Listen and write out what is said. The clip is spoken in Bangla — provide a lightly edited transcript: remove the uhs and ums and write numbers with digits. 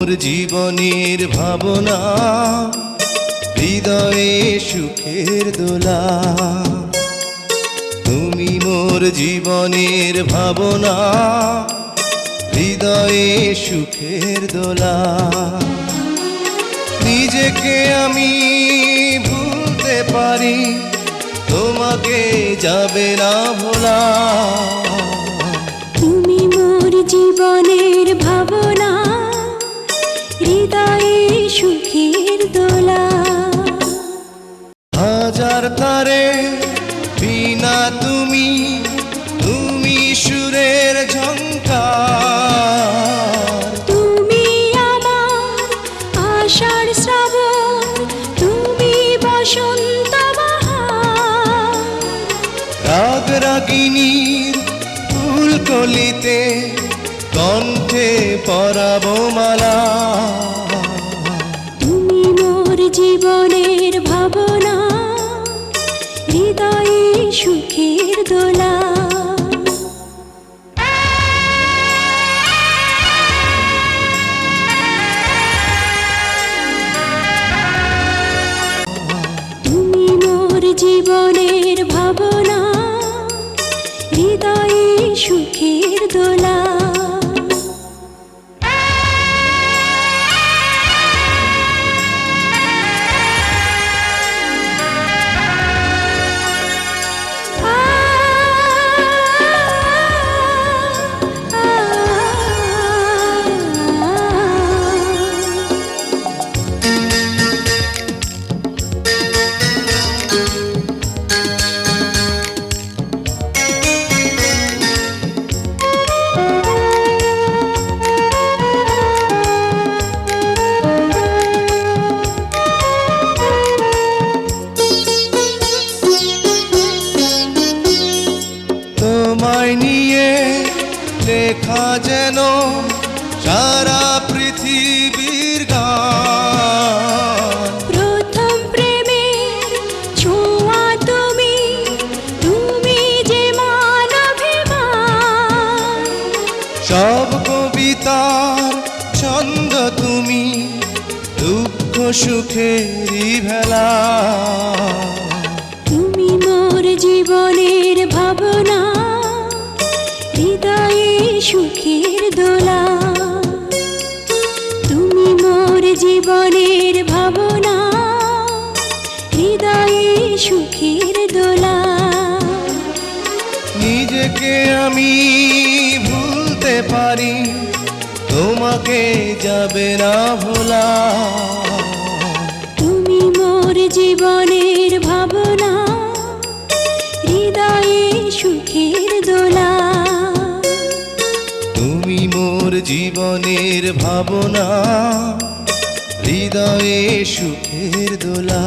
মোর জীবনের ভাবনা, হৃদয়ে সুখের দোলা। তুমি মোর জীবনের ভাবনা, হৃদয়ে সুখের দোলা। নিজেকে আমি ভুলতে পারি, তোমাকে যাবে না ভোলা। তুমি মোর জীবনের ভাবনা, হৃদয়ে সুখের দোলা। হাজার তারে বিনা তুমি, তুমি সুরের ঝংকার। তুমি আমার আষাঢ় শ্রাবণ, তুমি বসন্ত বাহার। রাগ রাগিনীর ফুলকলিতে কণ্ঠে পরাবো মালা। তুমি মোর জীবনের ভাবনা, হৃদয়ে সুখের দোলা। তুমি মোর জীবনের ভাবনা, হৃদয়ে সুখের দোলা। তোমায় নিয়ে লেখা যেন সারা পৃথিবীর গান। প্রথম প্রেমের ছোঁয়া তুমি, তুমি যে মানবিমান। সব কবিতার ছন্দ তুমি, দুঃখ সুখেরই ভেলা। তুমি মোর জীবনের ভাবনা, হৃদয়ে সুখের দোলা। তুমি মোর জীবনের ভাবনা, হৃদয়ে সুখের দোলা। নিজেকে আমি ভুলতে পারি, তোমাকে যাবে না ভোলা। তুমি মোর জীবনের ভাবনা, হৃদয়ে সুখের দোলা। তুমি মোর জীবনের ভাবনা, হৃদয়ে সুখের দোলা।